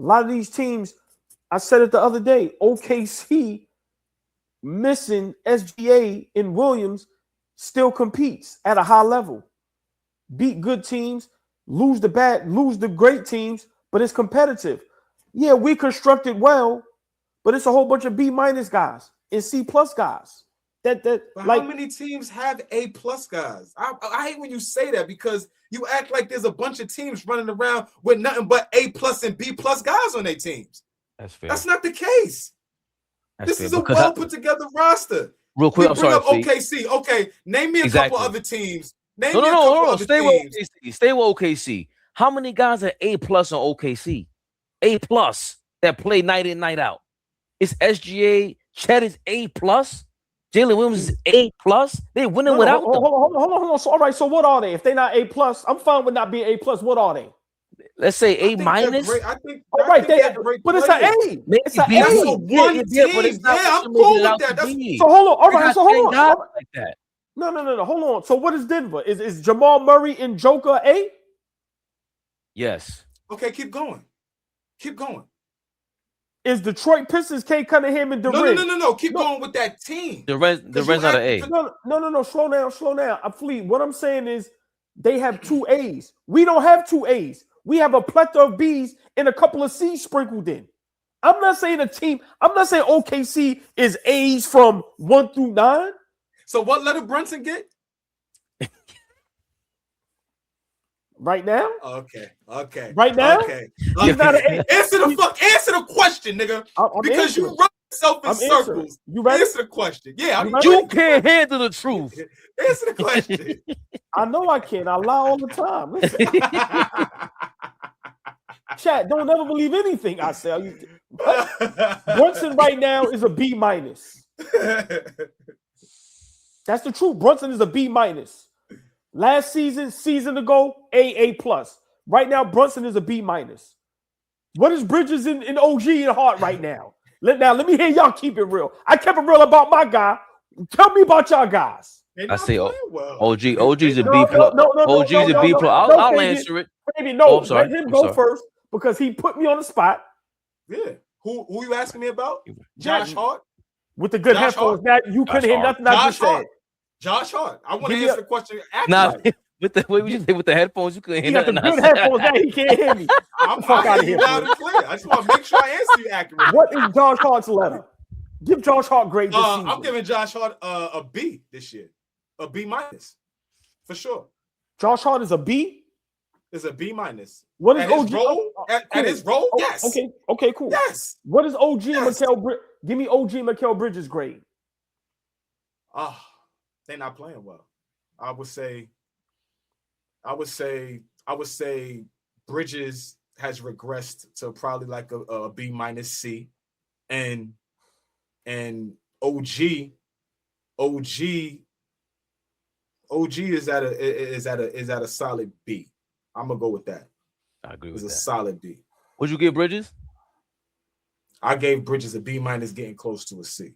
A lot of these teams, I said it the other day, OKC missing SGA and Williams still competes at a high level. Beat good teams, lose the great teams, but it's competitive. Yeah, we constructed well, but it's a whole bunch of B- guys and C+ guys. But how many teams have A+ guys? I hate when you say that because you act like there's a bunch of teams running around with nothing but A+ and B+ guys on their teams. That's fair. That's not the case. This is a well put together roster. Real quick, I'm sorry. OKC. Okay, name me a couple other teams. Name me a couple other Stay teams. with OKC. Stay with OKC. How many guys are A+ on OKC? A+ that play night in, night out. It's SGA. Chet is A+. Jalen Williams is A+. They winning without them. Hold on. So all right. So what are they? If they're not A+, I'm fine with not being A+. What are they? Let's say A-. I think. All right, but it's an A. It's an A. That's a one team. I'm cool with that. So hold on. All right. So hold on. Like that. No. Hold on. So what is Denver? Is Jamal Murray and Joker A? Yes. Okay, keep going. Is Detroit Pistons K Cunningham and Durant? No. Keep going with that team. The rest are the A. No. Slow down. Fleet. What I'm saying is they have 2 A's. We don't have 2 A's. We have a plethora of B's and a couple of C's sprinkled in. I'm not saying OKC is A's from 1 through 9. So what letter Brunson get? Right now? Okay. Right now? Okay. He's not an A. Answer the question, nigga. Because you run yourself in circles. You ready? Answer the question. Yeah. You can't handle the truth. Answer the question. I know I can. I lie all the time. Listen. Chat, don't ever believe anything I say. Brunson right now is a B-. That's the truth. Brunson is a B-. Last season ago, A+. Right now, Brunson is a B-. What is Bridges in OG and Hart right now? Let me hear y'all keep it real. I kept it real about my guy. Tell me about y'all guys. I say OG's a B+. OG's a B+. I'll answer it. Maybe no. Let him go first because he put me on the spot. Yeah. Who you asking me about? Josh Hart? With the good headphones. Now you couldn't hear nothing I just said. Josh Hart. I want to answer the question. With the headphones, you couldn't hear nothing. He got the good headphones. Now he can't hear me. I'm fuck out of here. Loud and clear. I just want to make sure I answer you accurately. What is Josh Hart's letter? Give Josh Hart grade this season. I'm giving Josh Hart a B this year. A B- for sure. Josh Hart is a B? Is a B-. What is at OG? His role? At his role? Yes. Okay, cool. Yes. What is OG and Mikal? Give me OG and Mikal Bridges grade. They're not playing well. I would say Bridges has regressed to probably like a B- C, and OG is at a solid B. I'm gonna go with that. I agree with that. It's a solid B. What'd you give Bridges? I gave Bridges a B-, getting close to a C.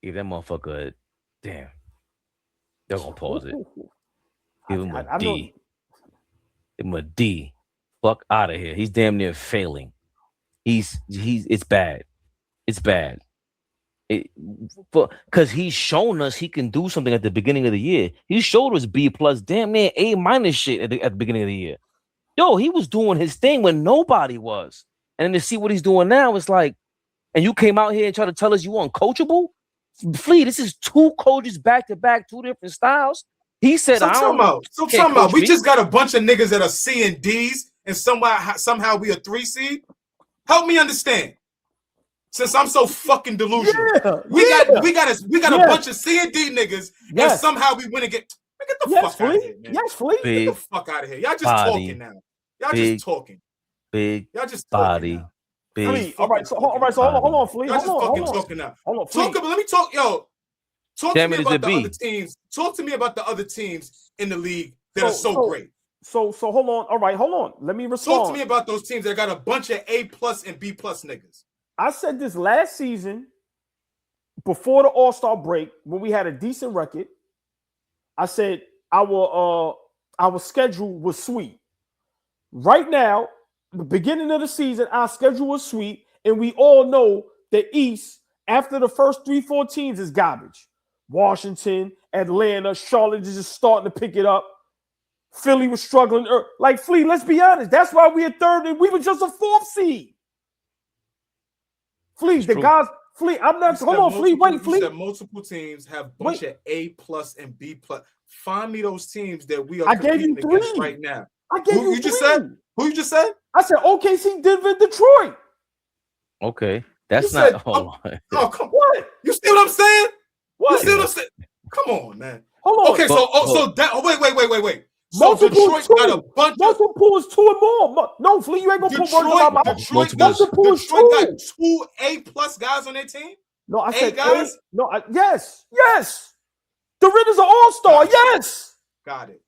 Give that motherfucker. Damn. They're gonna pause it. Give him a D. Give him a D. Fuck out of here. He's damn near failing. It's bad. It's bad. Because he's shown us he can do something at the beginning of the year. He showed us B+, damn near A- shit at the beginning of the year. Yo, he was doing his thing when nobody was. And then to see what he's doing now, it's like, and you came out here and tried to tell us you uncoachable? Flea, this is 2 coaches back to back, 2 different styles. He said, we just got a bunch of niggas that are C and D's, and somehow we a 3 seed. Help me understand. Since I'm so fucking delusional, we got a bunch of C and D niggas, and somehow we win again. Get the fuck out of here, man. Yes, Flea. Get the fuck out of here. Y'all just talking now. Y'all just talking. Y'all just body. Now. Flea. All right, so hold on, Flea. Y'all just fucking talking now. Let me talk, yo. Talk to me about the other teams. Talk to me about the other teams in the league that are so great. So hold on. All right, hold on. Let me respond. Talk to me about those teams that got a bunch of A+ and B+ niggas. I said this last season before the All-Star break when we had a decent record. I said our schedule was sweet. Right now, the beginning of the season, our schedule was sweet, and we all know the East, after the first 3-4 teams, is garbage. Washington, Atlanta, Charlotte is just starting to pick it up. Philly was struggling. Like, Flea, let's be honest. That's why we're third, and we were just a 4th seed. Flea, the guys... Flea, I'm not... Hold on, Flea. Wait, Flea. You said multiple teams have a bunch of A+ and B+. Find me those teams that we are competing against right now. I gave you just said? Who you just said? I said OKC, Denver, Detroit. Okay. That's not... Hold on. Oh, come on. You see what I'm saying? What? You see what I'm saying? Come on, man. Hold on. Okay, wait. So Detroit got a bunch multiple is 2 and more. No, Flea, you ain't gonna put words in my mouth. Detroit got 2 A+ guys on their team? No, I said guys? Yes. DeRidder's an all-star. Yes. Got it.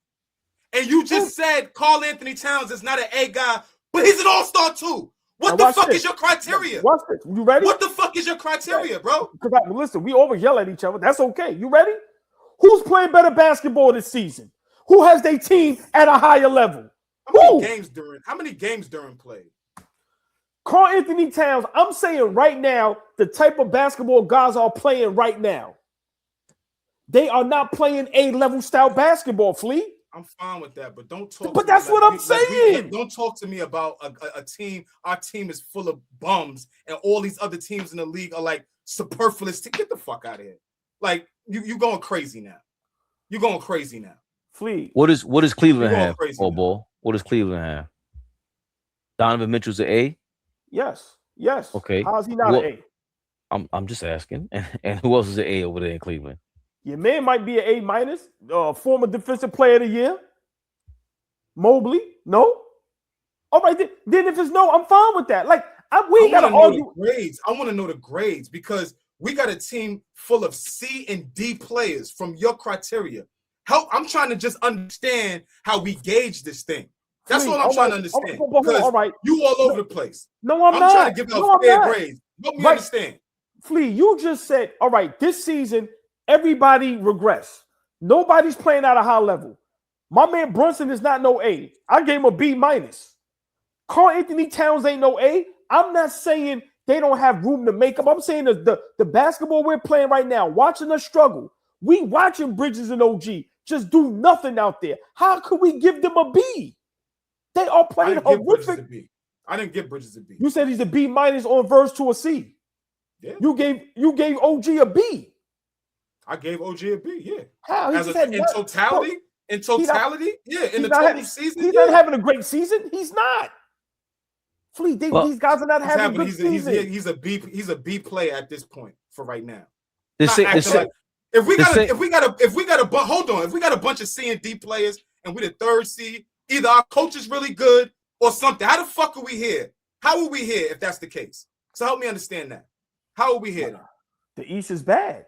And you just said Karl Anthony Towns is not an A guy, but he's an all-star too. What the fuck is your criteria? Watch this. You ready? What the fuck is your criteria, bro? Listen, we always yell at each other. That's okay. You ready? Who's playing better basketball this season? Who has their team at a higher level? How many games during play? Karl Anthony Towns. I'm saying right now, the type of basketball guys are playing right now, they are not playing A-level style basketball, Flea. I'm fine with that, but don't talk. But that's what I'm saying. Don't talk to me about a team. Our team is full of bums, and all these other teams in the league are like superfluous. To get the fuck out of here! Like you going crazy now. You're going crazy now. Flea. What does Cleveland have? Ball. What does Cleveland have? Donovan Mitchell's an A? Yes. Okay. How is he not an A? I'm just asking. And who else is an A over there in Cleveland? Your man might be an A-, former defensive player of the year. Mobley? No? All right, then if it's no, I'm fine with that. Like, we got to argue. Grades. I want to know the grades because we got a team full of C and D players from your criteria. I'm trying to just understand how we gauge this thing. That's what I'm trying to understand. Because you all over the place. No, I'm not. I'm trying to give out fair grades. Help me understand. Flea, you just said, all right, this season, everybody regressed. Nobody's playing at a high level. My man Brunson is not no A. I gave him a B-. Karl Anthony Towns ain't no A. I'm not saying they don't have room to make up. I'm saying the basketball we're playing right now, watching us struggle. We watching Bridges and OG just do nothing out there. How could we give them a B? They are playing horrific. I didn't give Bridges a B. You said he's a B- on verge to a C. Yeah. You gave OG a B. I gave OG a B. Yeah. How? In totality? Yeah. In the total season? He's not having a great season. He's not. Flea, these guys are not having a good season. He's a B player at this point for right now. If we got a bunch of C and D players and we the 3rd seed, either our coach is really good or something. How the fuck are we here? How are we here if that's the case? So help me understand that. How are we here? The East is bad.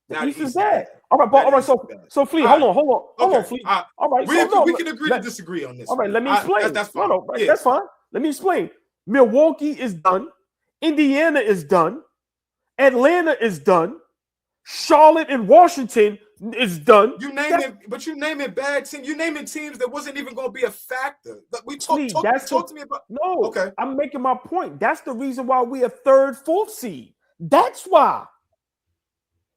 The East is bad. All right. So Flea, hold on, Flea. All right, we can agree to disagree on this. All right, let me explain. That's fine. That's fine. Let me explain. Milwaukee is done. Indiana is done. Atlanta is done. Charlotte and Washington is done. You naming bad teams. You naming teams that wasn't even going to be a factor. Talk to me about. No, okay. I'm making my point. That's the reason why we are 3rd, 4th seed. That's why.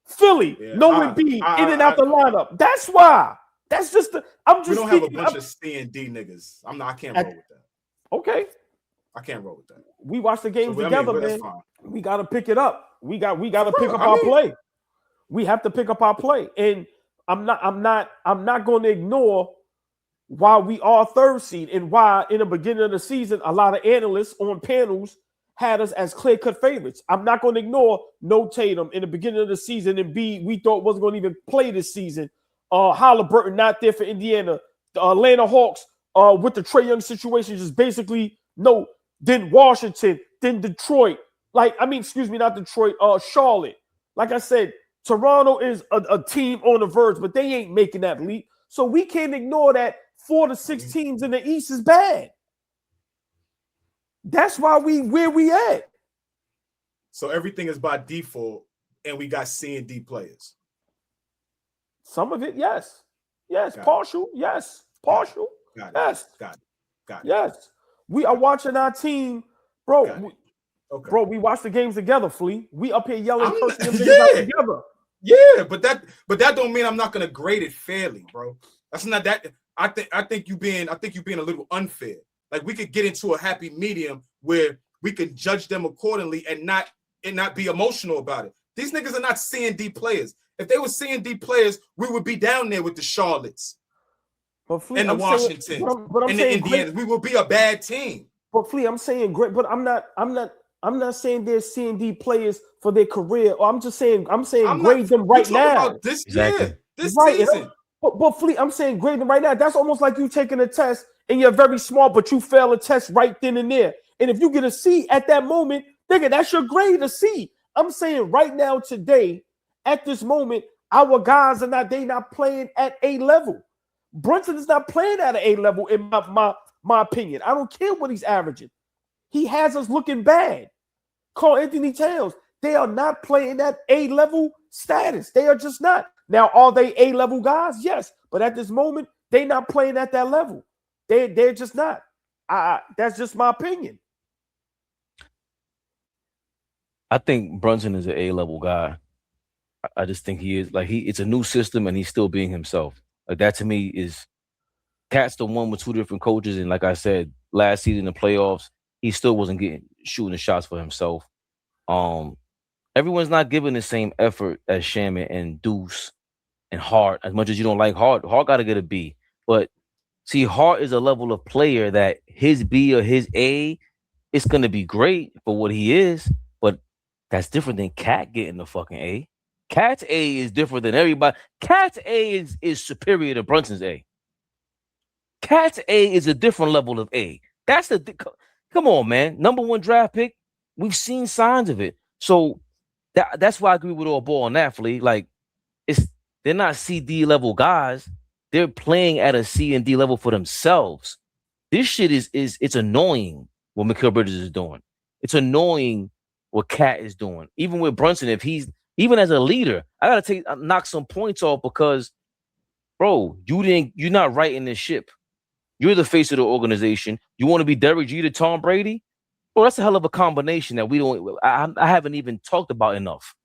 Philly, no Embiid, in and out the lineup. That's why. That's just the. We don't have a bunch of C and D niggas. I can't roll with that. Okay. I can't roll with that. We watch the games together, man. We got to pick it up. We got to pick up our play. We have to pick up our play, and I'm not going to ignore why we are 3rd seed and why in the beginning of the season a lot of analysts on panels had us as clear-cut favorites. I'm not going to ignore no Tatum in the beginning of the season, and B, we thought wasn't going to even play this season. Halliburton not there for Indiana. The Atlanta Hawks with the Trae Young situation just basically no. Then Washington, then Detroit. Not Detroit. Charlotte. Like I said, Toronto is a team on the verge, but they ain't making that leap. So we can't ignore that 4 to 6 teams in the East is bad. That's why where we at. So everything is by default, and we got C and D players. Some of it, yes. Yes. Partial. Yes. Partial. Got it. Yes. Got it. Yes. We are watching our team, bro. Okay. Bro, we watch the games together, Flea. We up here yelling, cursing them niggas out together. Yeah, but that don't mean I'm not gonna grade it fairly, bro. That's not that. I think you being a little unfair. Like, we could get into a happy medium where we can judge them accordingly and not be emotional about it. These niggas are not C&D players. If they were C&D players, we would be down there with the Charlottes and the Washingtons and the Indians. We would be a bad team. But Flea, I'm saying great, but I'm not saying they're C&D players for their career. Or I'm saying grade them right now. About this year, this right, season. But Flea, I'm saying grade them right now. That's almost like you taking a test and you're very smart, but you fail a test right then and there. And if you get a C at that moment, nigga, that's your grade, a C. I'm saying right now, today, at this moment, our guys are not playing at A level. Brunson is not playing at an A level, in my opinion. I don't care what he's averaging. He has us looking bad. Carl Anthony Towns, they are not playing at A level status. They are just not. Now, are they A level guys? Yes, but at this moment, they're not playing at that level. They're just not. That's just my opinion. I think Brunson is an A-level guy. I just think he is. Like, it's a new system and he's still being himself. Like, that to me is Cat's the one with two different coaches. And like I said, last season in the playoffs, he still wasn't shooting the shots for himself. Everyone's not giving the same effort as Shaman and Deuce and Hart. As much as you don't like Hart got to get a B. But see, Hart is a level of player that his B or his A, it's going to be great for what he is. But that's different than Cat getting the fucking A. Cat's A is different than everybody. Cat's A is superior to Brunson's A. Cat's A is a different level of A. That's come on, man. Number 1 draft pick. We've seen signs of it. So that's why I agree with AllBall on that, Flea. Like, they're not CD level guys. They're playing at a C and D level for themselves. This shit it's annoying what Mikal Bridges is doing. It's annoying what Cat is doing. Even with Brunson, if he's even as a leader, I gotta knock some points off because, bro, you're not right in this ship. You're the face of the organization. You want to be Derek Jeter, Tom Brady? Well, that's a hell of a combination that I haven't even talked about enough.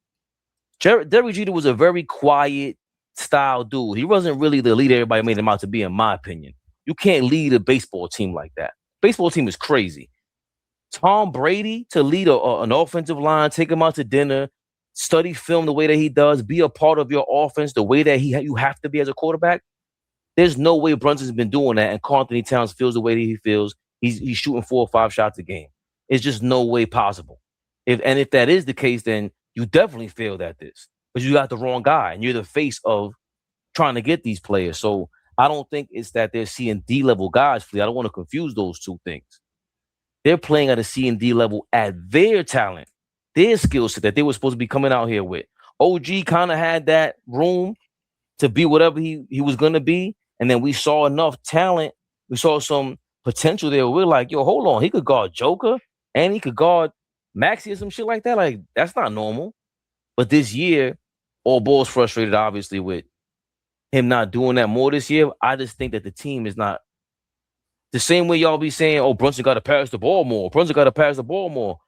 Derek Jeter was a very quiet style dude. He wasn't really the leader everybody made him out to be, in my opinion. You can't lead a baseball team like that. Baseball team is crazy. Tom Brady to lead an offensive line, take him out to dinner, study film the way that he does, be a part of your offense the way that you have to be as a quarterback. There's no way Brunson's been doing that, and Carl Anthony Towns feels the way that he feels. He's shooting 4 or 5 shots a game. It's just no way possible. If that is the case, then you definitely failed at this. But you got the wrong guy, and you're the face of trying to get these players. So I don't think it's that they're C and D level guys. I don't want to confuse those two things. They're playing at a C and D level at their talent, their skill set that they were supposed to be coming out here with. OG kind of had that room to be whatever he was going to be. And then we saw enough talent. We saw some potential there. We're like, yo, hold on. He could guard Joker and he could guard Maxey or some shit like that. Like, that's not normal. But this year, AllBall's frustrated, obviously, with him not doing that more this year. I just think that the team is not the same way y'all be saying, oh, Brunson got to pass the ball more. Brunson got to pass the ball more.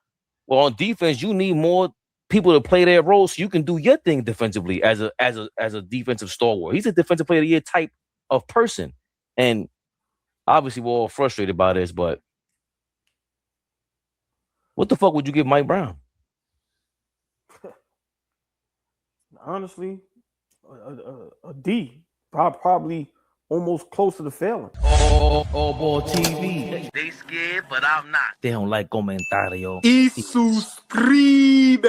Well, on defense, you need more people to play their role so you can do your thing defensively as a defensive stalwart. He's a defensive player of the year type of person. And obviously, we're all frustrated by this, but what the fuck would you give Mike Brown? Honestly, a D. Probably almost close to the failing. AllBall TV. They scared, but I'm not. They don't like comentario. Y suscribe.